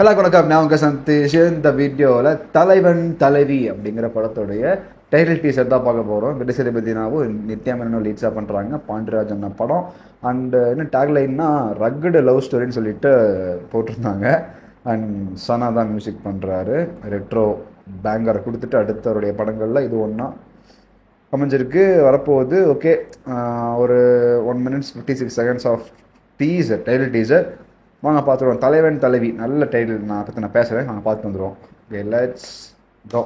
Hello வணக்கம், நான் உங்கள் சந்தீஷ். இந்த வீடியோவில் தலைவன் தலைவி அப்படிங்கிற படத்துடைய டைட்டில் டீசர் தான் பார்க்க போகிறோம். விஜய் சேதுபதினாவும் நித்யா மேனனும் லீட்ஸாக பண்ணுறாங்க. பாண்டியராஜ் அண்ணா படம். அண்டு இன்னும் டேக்லைன்னா ரக்குடு லவ் ஸ்டோரின்னு சொல்லிட்டு போட்டிருந்தாங்க. அண்ட் சனா தான் மியூசிக் பண்ணுறாரு. ரெட்ரோ பேங்கரை கொடுத்துட்டு அடுத்தவருடைய படங்களில் இது ஒன்றா அமைஞ்சிருக்கு, வரப்போகுது. ஓகே, ஒரு 1 minutes 56 seconds of teaser, title teaser. வாங்க பார்த்துருவோம். தலைவன் தலைவி நல்ல டைட்டில். நான் பேசுகிறேன், நாங்கள் பார்த்து வந்துடுவோம். Okay, let's go.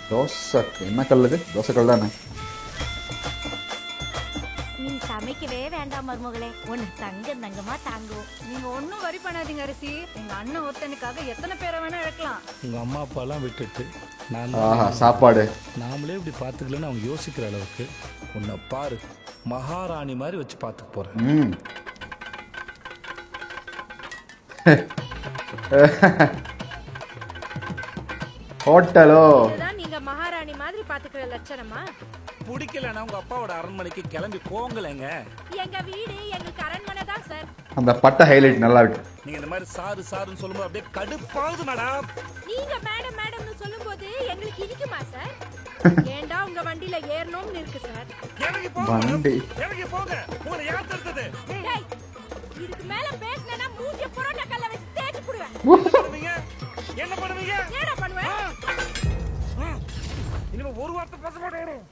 தோசை என்ன கல்? இது தோசை கல் தானே? நீ சமைக்கவே வேண்டாம் மருமகளே, ஒன்னு தங்கமா தாங்குவோம். நீங்க ஒன்னும் வரி பண்ணாதீங்க அரிசி. எங்க அண்ணன் ஒருத்தனுக்காக எத்தனை பேரை வேணா இழக்கலாம். உங்க அம்மா அப்பாலாம் விட்டுட்டு சாப்பாடு நாமளே இப்படி பார்த்துக்கலன்னு அவங்க யோசிக்கிற அளவுக்கு உன்னை பாரு, மகாராணி மாதிரி வச்சு பார்த்துக்க போறேன். ஹோட்டலோ? இதுதான் நீங்க மகாராணி மாதிரி பாத்துக்கிற லட்சணமா? பிடிக்கலன்னா உங்க அப்பாவோட அரண்மனைக்கு கிளம்பி போங்கலைங்க. எங்க வீடு எங்களுக்கு அரண்மனை தான் சார். அந்த பட்டை ஹைலைட் நல்லா இருக்கு. நீங்க இந்த மாதிரி சாருன்னு சொல்லும்போது அப்படியே கடுப்பாகுது மேடம். நீங்க மேடம் மேடம்னு சொல்லும்போது எங்களுக்கு இனிக்குமா சார்? ஏண்டா உங்க வண்டியில ஏறணும்னு இருக்கு சார். இறங்கி போங்க, வண்டி இறங்கி போங்க. உங்களை யார் தடுத்தது? டேய், இதுக்கு மேல பேசினா மூஞ்சிய புரோட்டா கல்ல வச்சு தேய்ச்சு புடுவேன். என்ன பண்ணுவீங்க? என்னடா பண்ணுவேன்? இனிமே ஒரு வார்த்தை பேச மாட்டேன்.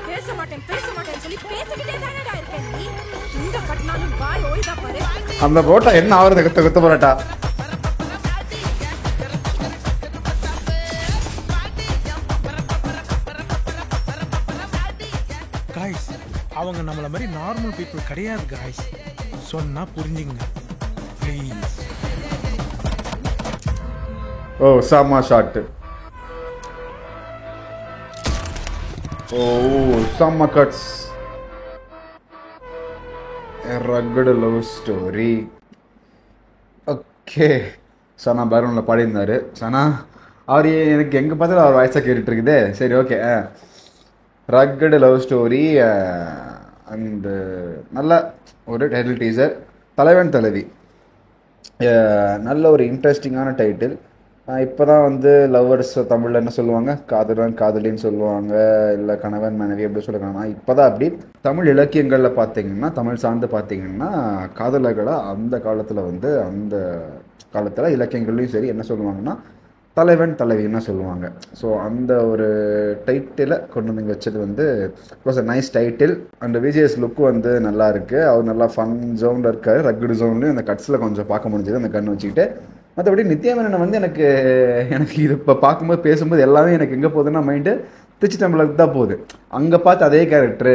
பேச மாட்டேன் சொல்லி பேசிக்கிட்டே தானடா இருக்கேன். நீ இந்த கட்டினாலும் வாய் ஓய்தா பாரு. அந்த புரோட்டா என்ன ஆகுறது? குத்த புரோட்டா. காய்ஸ், அவங்க நம்மள மாதிரி நார்மல் பீப்புள் கிடையாது காய்ஸ். சொன்னா புரிஞ்சுங்க ப்ளீஸ். O, Sama shot. ஓ, சாமா கட்ஸ். ரக்குடு லவ் ஸ்டோரி. ஓகே, சனா பேக்ரவுண்டில் பாடியிருந்தாரு. சனா அவர் எனக்கு எங்கே பார்த்தாலும் அவர் வாய்ஸாக கேட்டுட்டு இருக்குது. சரி, okay. Rugged love story and நல்ல ஒரு டைட்டில் டீசர். தலைவன் தலைவி நல்ல ஒரு இன்ட்ரெஸ்டிங்கான டைட்டில். இப்போ தான் வந்து லவ்வர்ஸ் தமிழில் என்ன சொல்லுவாங்க, காதலன் காதலின்னு சொல்லுவாங்க, இல்லை கணவன் மனைவி அப்படி சொல்லுவாங்க. இப்போ தான் அப்படி தமிழ் இலக்கியங்களில் பார்த்தீங்கன்னா, தமிழ் சார்ந்து பார்த்தீங்கன்னா, காதலர்களை அந்த காலத்தில் இலக்கியங்கள்லையும் சரி என்ன சொல்லுவாங்கன்னா, தலைவன் தலைவின்னு சொல்லுவாங்க. ஸோ அந்த ஒரு டைட்டிலை கொண்டு வந்து வச்சது வந்து was a nice title. And VJS look வந்து நல்லா இருக்குது. அவர் நல்லா ஃபன் ஜோனில் இருக்கார். ரக்குடு ஜோன்லையும் அந்த கட்ஸில் கொஞ்சம் பார்க்க முடிஞ்சது அந்த கண்ணை வச்சுக்கிட்டு. மற்றபடி நித்யா மேனன் வந்து எனக்கு இது இப்போ பார்க்கும்போது பேசும்போது எல்லாமே எனக்கு எங்கே போகுதுன்னா மைண்டு திருச்சி டெம்பிளுக்கு தான் போகுது. அங்கே பார்த்து அதே கேரக்டரு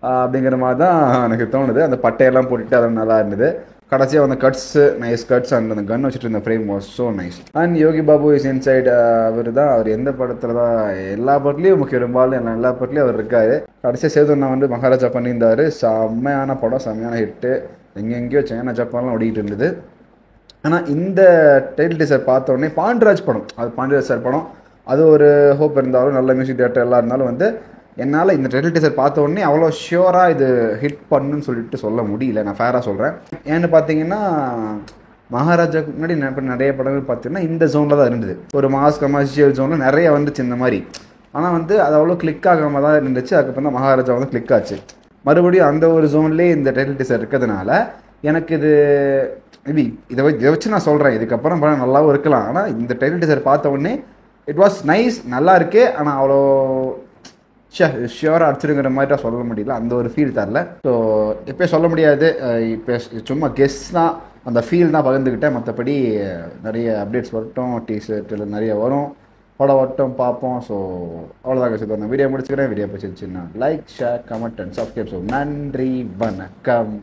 அப்படிங்கிற மாதிரி தான் எனக்கு தோணுது. அந்த பட்டையெல்லாம் போட்டுட்டு அதெல்லாம் நல்லா இருந்தது. கடைசியாக அந்த கட்ஸு, நைஸ் கட்ஸ் அண்ட் அந்த கன் வச்சுட்டு இருந்த frame was so nice. And Yogi Babu is inside. அவர் எந்த படத்தில் தான் எல்லா படத்துலையும் பெரும்பாலும் எல்லா படத்துலையும் அவர் இருக்காரு. கடைசியாக சேதுண்ணா வந்து மகாராஜா பண்ணியிருந்தார். செம்மையான படம், செம்மையான ஹிட்டு. எங்கெங்கேயோ சைனா ஜப்பான்லாம் ஓடிக்கிட்டு இருந்தது. ஆனால் இந்த டைட்டில் டீசர் பார்த்தோடனே பாண்டியராஜ் சார் படம், அது ஒரு ஹோப் இருந்தாலும், நல்ல மியூசிக் டேரக்டர் எல்லாம் இருந்தாலும் வந்து என்னால் இந்த டைட்டில் டீசர் பார்த்த உடனே அவ்வளோ ஷியோராக இது ஹிட் பண்ணுன்னு சொல்லிட்டு சொல்ல முடியல. நான் ஃபேராக சொல்கிறேன். ஏன்னு பார்த்தீங்கன்னா, மகாராஜாவுக்கு முன்னாடி நிறைய படங்கள் பார்த்தீங்கன்னா இந்த ஜோனில் தான் இருந்தது. ஒரு மாஸ் கமர்ஷியல் ஜோனில் நிறைய வந்துச்சு இந்த மாதிரி. ஆனால் வந்து அது அவ்வளோ கிளிக் ஆகாமல் தான் இருந்துச்சு. அதுக்கப்புறம் தான் மகாராஜா வந்து கிளிக் ஆச்சு. மறுபடியும் அந்த ஒரு ஜோன்லேயே இந்த டைட்டில் டீசர் இருக்கிறதுனால எனக்கு இது மேபி இதை வச்சு நான் சொல்கிறேன், இதுக்கப்புறம் படம் நல்லாவும் இருக்கலாம். ஆனால் இந்த டைட்டில் டீசர் பார்த்த உடனே இட் வாஸ் நைஸ், நல்லா இருக்கே. ஆனால் அவ்வளோ ஷியோராக அடிச்சிருங்கிற மாதிரி தான் சொல்ல முடியல. அந்த ஒரு ஃபீல் தரல. ஸோ இப்போ சொல்ல முடியாது. இப்போ சும்மா கெஸ் தான், அந்த ஃபீல் தான் பகிர்ந்துக்கிட்டேன். மற்றபடி நிறைய அப்டேட்ஸ் வரட்டும், டீசர்ட்டில் நிறைய வரும், படம் வரட்டும், பார்ப்போம். ஸோ அவ்வளோதான் கஷ்டம். நான் வீடியோ முடிச்சுக்கிறேன். வீடியோ பிடிச்சிருச்சுன்னா like, share, comment and subscribe. So நன்றி, வணக்கம்.